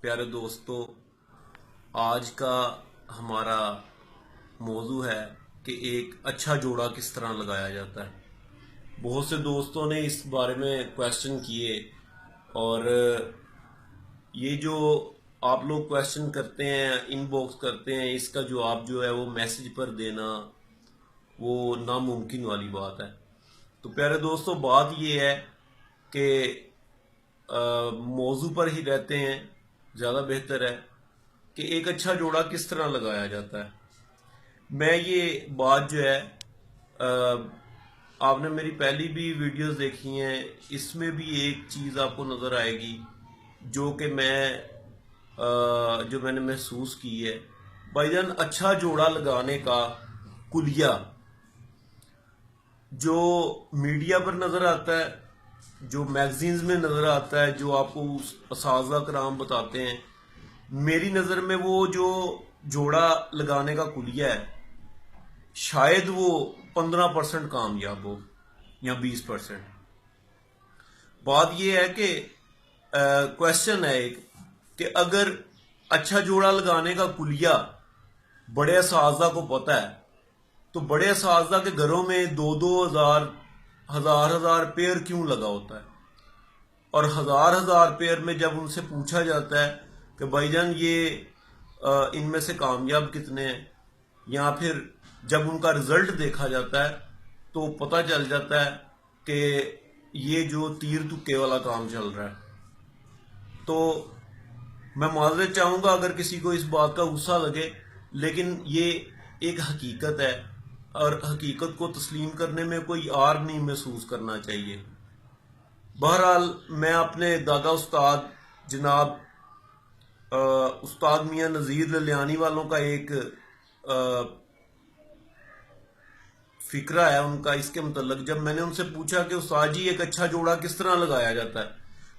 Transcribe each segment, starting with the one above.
प्यारे दोस्तों, आज का हमारा मौजू है कि एक अच्छा जोड़ा किस तरह लगाया जाता है। बहुत से दोस्तों ने इस बारे में क्वेश्चन किए और ये जो आप लोग क्वेश्चन करते हैं, इनबॉक्स करते हैं, इसका जवाब जो है वो मैसेज पर देना वो नामुमकिन वाली बात है। तो प्यारे दोस्तों, बात ये है कि मौजू पर ही रहते हैं, ज़्यादा बेहतर है कि एक अच्छा जोड़ा किस तरह लगाया जाता है। मैं ये बात जो है आपने मेरी पहली भी वीडियोस देखी हैं, इसमें भी एक चीज़ आपको नज़र आएगी जो कि जो मैंने महसूस की है। भाईजान, अच्छा जोड़ा लगाने का कुलिया जो मीडिया पर नज़र आता है, जो मैगजीन्स में नज़र आता है, जो आपको असातिज़ा कराम बताते हैं, मेरी नज़र में वो जो जोड़ा लगाने का कुलिया है शायद वो 15% कामयाब हो या 20%। बात ये है कि क्वेश्चन है एक कि अगर अच्छा जोड़ा लगाने का कुलिया बड़े असातिज़ा को पता है तो बड़े असातिज़ा के घरों में 2-2 हजार पेयर क्यों लगा होता है, और हजार पेयर में जब उनसे पूछा जाता है कि भाईजान ये इनमें से कामयाब कितने हैं, या फिर जब उनका रिजल्ट देखा जाता है तो पता चल जाता है कि ये जो तीर तुक्के वाला काम चल रहा है। तो मैं माजरत चाहूँगा अगर किसी को इस बात का गुस्सा लगे, लेकिन ये एक हकीकत है और हकीकत को तस्लीम करने में कोई आर नहीं महसूस करना चाहिए। बहरहाल, मैं अपने दादा उस्ताद जनाब उस्ताद मियाँ नज़ीर ललियानी वालों का एक फिक्रा है उनका इसके मतलब। जब मैंने उनसे पूछा कि उस्ताद जी एक अच्छा जोड़ा किस तरह लगाया जाता है,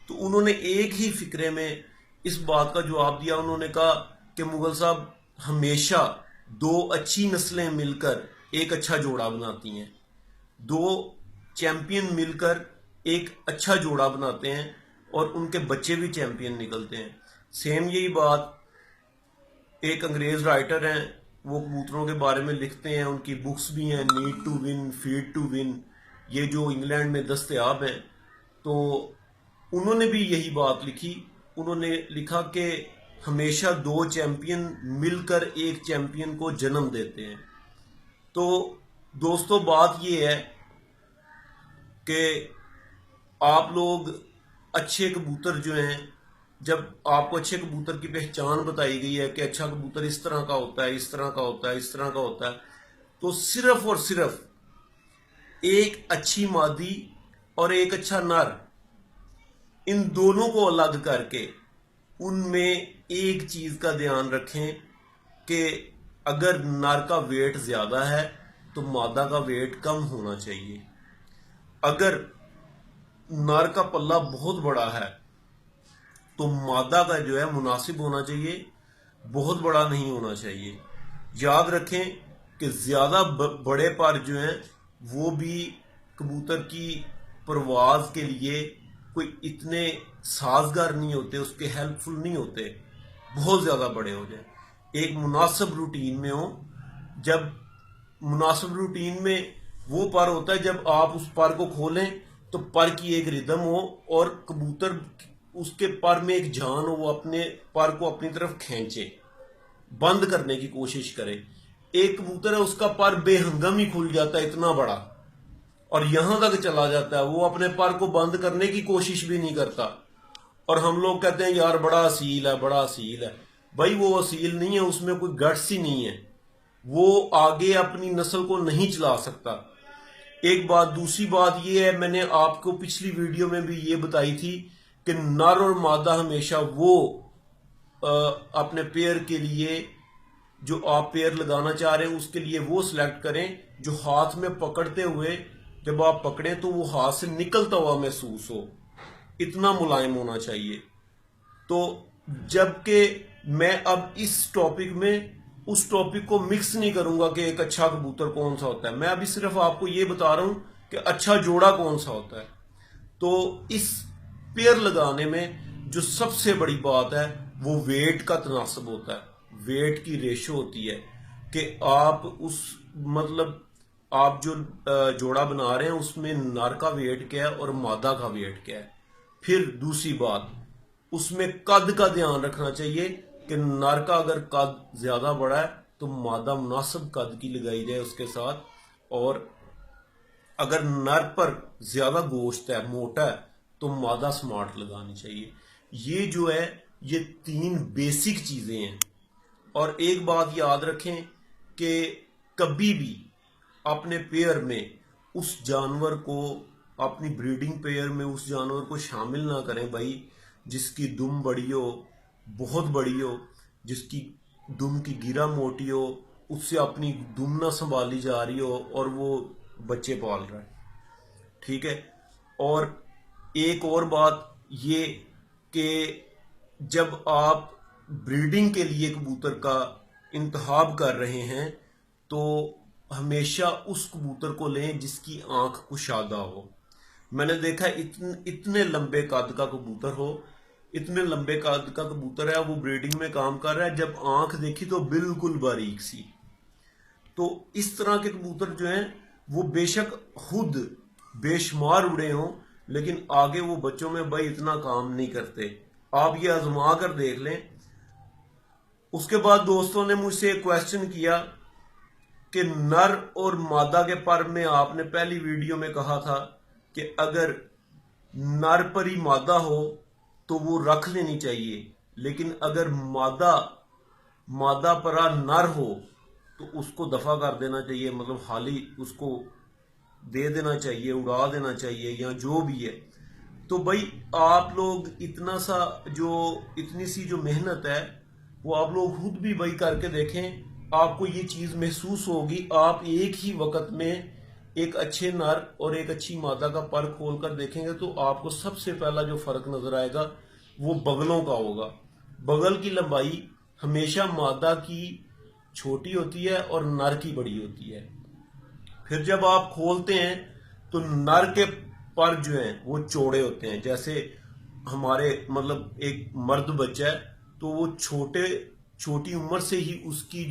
तो उन्होंने एक ही फिक्रे में इस बात का जवाब दिया। उन्होंने कहा कि मुगल साहब, हमेशा दो अच्छी नस्लें मिलकर एक अच्छा जोड़ा बनाती हैं, दो चैंपियन मिलकर एक अच्छा जोड़ा बनाते हैं और उनके बच्चे भी चैंपियन निकलते हैं। सेम यही बात एक अंग्रेज राइटर हैं, वो कबूतरों के बारे में लिखते हैं, उनकी बुक्स भी हैं, need to win, feed to win, ये जो इंग्लैंड में दस्तयाब हैं। तो उन्होंने भी यही बात लिखी। उन्होंने लिखा कि हमेशा दो चैंपियन मिलकर एक चैंपियन को जन्म देते हैं। तो दोस्तों, बात ये है कि आप लोग अच्छे कबूतर जो हैं, जब आपको अच्छे कबूतर की पहचान बताई गई है कि अच्छा कबूतर इस तरह का होता है, इस तरह का होता है, इस तरह का होता है, तो सिर्फ और सिर्फ एक अच्छी मादी और एक अच्छा नर, इन दोनों को अलग करके उनमें एक चीज का ध्यान रखें कि अगर नर का वेट ज्यादा है तो मादा का वेट कम होना चाहिए। अगर नर का पल्ला बहुत बड़ा है तो मादा का जो है मुनासिब होना चाहिए, बहुत बड़ा नहीं होना चाहिए। याद रखें कि ज्यादा बड़े पर जो हैं वो भी कबूतर की परवाज के लिए कोई इतने साजगार नहीं होते, उसके हेल्पफुल नहीं होते। बहुत ज्यादा बड़े हो जाए, एक मुनासिब रूटीन में हो। जब मुनासिब रूटीन में वो पर होता है जब आप उस पर को खोलें तो पर की एक रिदम हो और कबूतर उसके पर में एक जान हो, वो अपने पर को अपनी तरफ खींचे, बंद करने की कोशिश करे। एक कबूतर है उसका पर बेहंगम ही खुल जाता है इतना बड़ा, और यहां तक चला जाता है, वो अपने पर को बंद करने की कोशिश भी नहीं करता। और हम लोग कहते हैं यार बड़ा असील है, बड़ा असील है। भाई वो असील नहीं है, उसमें कोई गट्स ही नहीं है, वो आगे अपनी नस्ल को नहीं चला सकता। एक बात। दूसरी बात ये है, मैंने आपको पिछली वीडियो में भी ये बताई थी कि नर और मादा हमेशा वो अपने पेयर के लिए, जो आप पेयर लगाना चाह रहे हैं उसके लिए वो सिलेक्ट करें जो हाथ में पकड़ते हुए, जब आप पकड़े तो वो हाथ से निकलता हुआ महसूस हो, इतना मुलायम होना चाहिए। तो जबकि मैं अब इस टॉपिक में उस टॉपिक को मिक्स नहीं करूंगा कि एक अच्छा कबूतर कौन सा होता है, मैं अभी सिर्फ आपको ये बता रहा हूं कि अच्छा जोड़ा कौन सा होता है। तो इस पेयर लगाने में जो सबसे बड़ी बात है वो वेट का तनासब होता है, वेट की रेशो होती है कि आप उस मतलब आप जो जोड़ा बना रहे हैं उसमें नर का वेट क्या है और मादा का वेट क्या है। फिर दूसरी बात, उसमें कद का ध्यान रखना चाहिए कि नर का अगर कद ज्यादा बड़ा है तो मादा मुनासिब कद की लगाई जाए उसके साथ, और अगर नर पर ज्यादा गोश्त है, मोटा है, तो मादा स्मार्ट लगानी चाहिए। ये जो है ये 3 बेसिक चीजें हैं। और एक बात याद रखें कि कभी भी अपने पेयर में उस जानवर को, अपनी ब्रीडिंग पेयर में उस जानवर को शामिल ना करें भाई जिसकी दुम बड़ी हो, बहुत बड़ी हो, जिसकी दुम की गिरा मोटी हो, उससे अपनी दुम ना संभाली जा रही हो और वो बच्चे पाल रहा है। ठीक है। और एक और बात ये कि जब आप ब्रीडिंग के लिए कबूतर का इंतखाब कर रहे हैं तो हमेशा उस कबूतर को लें जिसकी आंख कुशादा हो। मैंने देखा इतने लंबे कद का कबूतर हो, इतने लंबे कद का कबूतर है, वो ब्रीडिंग में काम कर रहा है, जब आंख देखी तो बिल्कुल बारीक सी। तो इस तरह के कबूतर जो हैं वो बेशक खुद बेशुमार उड़े हों लेकिन आगे वो बच्चों में भाई इतना काम नहीं करते। आप ये आजमा कर देख लें। उसके बाद दोस्तों ने मुझसे एक क्वेश्चन किया कि नर और मादा के पर में आपने पहली वीडियो में कहा था कि अगर नर पर ही मादा हो तो वो रख लेनी चाहिए, लेकिन अगर मादा मादा परा नर हो तो उसको दफा कर देना चाहिए, मतलब हाली उसको दे देना चाहिए, उड़ा देना चाहिए या जो भी है। तो भाई आप लोग इतना सा जो इतनी सी जो मेहनत है वो आप लोग खुद भी भाई करके देखें, आपको ये चीज महसूस होगी। आप एक ही वक्त में एक अच्छे नर और एक अच्छी मादा का पर खोल कर देखेंगे तो आपको सबसे पहला जो फर्क नजर आएगा वो बगलों का होगा। बगल की लंबाई हमेशा मादा की छोटी होती है और नर की बड़ी होती है। फिर जब आप खोलते हैं तो नर के पर जो हैं वो चौड़े होते हैं। जैसे हमारे मतलब एक मर्द बच्चा है तो वो छोटी उम्र से ही उसकी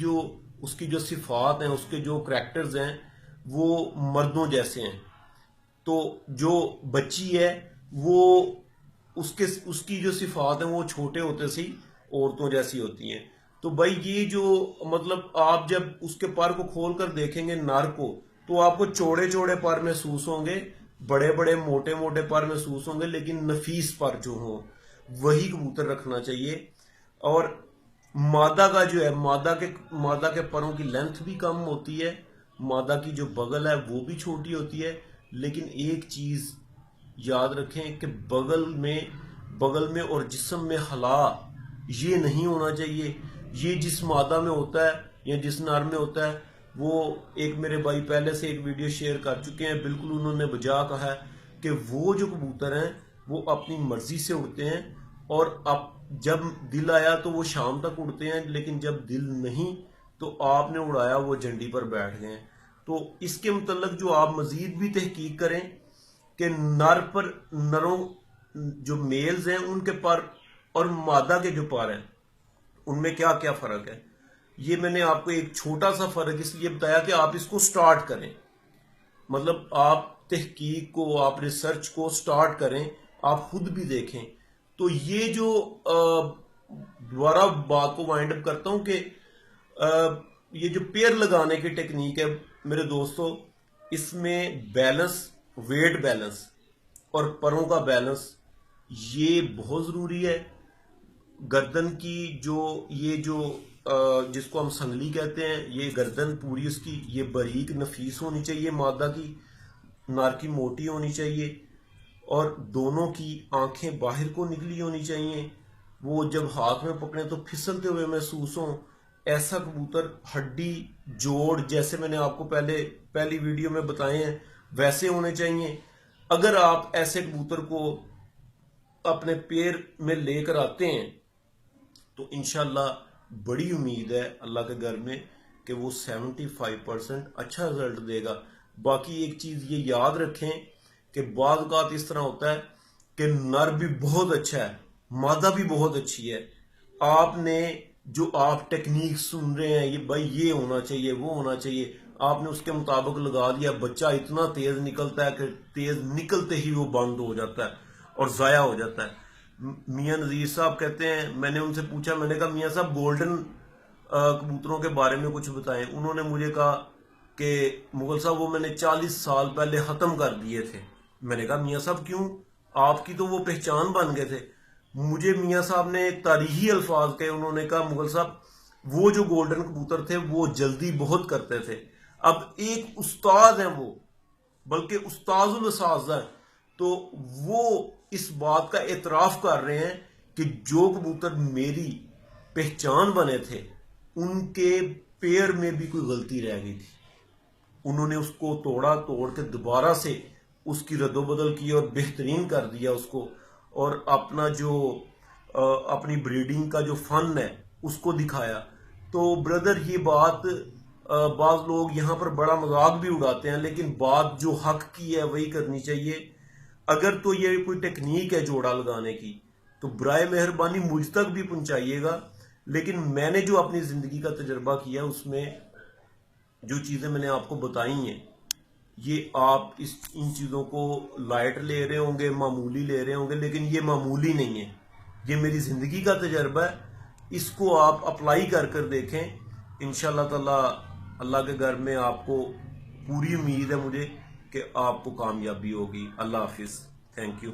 जो सिफात हैं, उसके जो करैक्टर्स हैं वो मर्दों जैसे हैं। तो जो बच्ची है वो उसकी जो सिफात है वो छोटे होते से ही औरतों जैसी होती हैं। तो भाई ये जो मतलब आप जब उसके पर को खोल कर देखेंगे नर को तो आपको चौड़े चौड़े पर महसूस होंगे, बड़े बड़े मोटे मोटे पर महसूस होंगे, लेकिन नफीस पर जो हो वही कबूतर रखना चाहिए। और मादा का जो है मादा के परों की लेंथ भी कम होती है, मादा की जो बगल है वो भी छोटी होती है। लेकिन एक चीज याद रखें कि बगल में और जिस्म में हला ये नहीं होना चाहिए। ये जिस मादा में होता है या जिस नर में होता है, वो एक मेरे भाई पहले से एक वीडियो शेयर कर चुके हैं, बिल्कुल उन्होंने बजा कहा है कि वो जो कबूतर हैं वो अपनी मर्जी से उड़ते हैं और अब जब दिल आया तो वो शाम तक उड़ते हैं, लेकिन जब दिल नहीं तो आपने उड़ाया वो झंडी पर बैठ गए। तो इसके मतलब जो आप मजीद भी तहकीक करें कि नरों जो मेल्स हैं उनके पर और मादा के जो पर हैं उनमें क्या क्या फर्क है। ये मैंने आपको एक छोटा सा फर्क इसलिए बताया कि आप इसको स्टार्ट करें, मतलब आप तहकीक को, आप रिसर्च को स्टार्ट करें, आप खुद भी देखें। तो ये जो दोबारा बात को वाइंड अप करता हूं कि ये जो पेयर लगाने की टेक्निक है मेरे दोस्तों, इसमें बैलेंस, वेट बैलेंस और परों का बैलेंस ये बहुत जरूरी है। गर्दन की जो जिसको हम संगली कहते हैं, ये गर्दन पूरी उसकी ये बारीक नफीस होनी चाहिए मादा की, नर की मोटी होनी चाहिए और दोनों की आंखें बाहर को निकली होनी चाहिए। वो जब हाथ में पकड़े तो फिसलते हुए महसूस हो। ऐसा कबूतर हड्डी जोड़ जैसे मैंने आपको पहली वीडियो में बताए हैं वैसे होने चाहिए। अगर आप ऐसे कबूतर को अपने पेड़ में लेकर आते हैं तो इंशाल्लाह बड़ी उम्मीद है अल्लाह के घर में कि वो 75% अच्छा रिजल्ट देगा। बाकी एक चीज ये याद रखें कि बाद औक़ात इस तरह होता है कि नर भी बहुत अच्छा है, मादा भी बहुत अच्छी है, आपने जो आप टेक्निक सुन रहे हैं, ये भाई ये होना चाहिए, वो होना चाहिए, आपने उसके मुताबिक लगा दिया, बच्चा इतना तेज निकलता है कि तेज निकलते ही वो बंद हो जाता है और जाया हो जाता है। मियां नजीर साहब कहते हैं, मैंने उनसे पूछा, मैंने कहा मियां साहब गोल्डन कबूतरों के बारे में कुछ बताएं। उन्होंने मुझे कहा कि मुगल साहब वो मैंने 40 साल पहले खत्म कर दिए थे। मैंने कहा मियां साहब क्यों, आपकी तो वो पहचान बन गए थे। मुझे मियां साहब ने तारीही अल्फाज कहे, उन्होंने कहा मुगल साहब वो जो गोल्डन कबूतर थे वो जल्दी बहुत करते थे। अब एक उस्ताद हैं वो, बल्कि उस्ताजुल असातिज़ा, तो वो इस बात का एतराफ कर रहे हैं कि जो कबूतर मेरी पहचान बने थे उनके पेयर में भी कोई गलती रह गई थी। उन्होंने उसको तोड़ा, तोड़ के दोबारा से उसकी रद्दोबदल की और बेहतरीन कर दिया उसको, और अपना जो अपनी ब्रीडिंग का जो फन है उसको दिखाया। तो ब्रदर ये बात बाज लोग यहाँ पर बड़ा मजाक भी उड़ाते हैं, लेकिन बात जो हक की है वही करनी चाहिए। अगर तो ये कोई टेक्निक है जोड़ा लगाने की तो बराए मेहरबानी मुझ तक भी पहुंचाइएगा। लेकिन मैंने जो अपनी जिंदगी का तजर्बा किया उसमें जो चीजें मैंने आपको बताई हैं, ये आप इन चीजों को लाइट ले रहे होंगे, मामूली ले रहे होंगे, लेकिन ये मामूली नहीं है, ये मेरी जिंदगी का तजर्बा है। इसको आप अप्लाई कर कर देखें, इंशाल्लाह ताला अल्लाह के घर में आपको पूरी उम्मीद है मुझे कि आपको कामयाबी होगी। अल्लाह हाफिज, थैंक यू।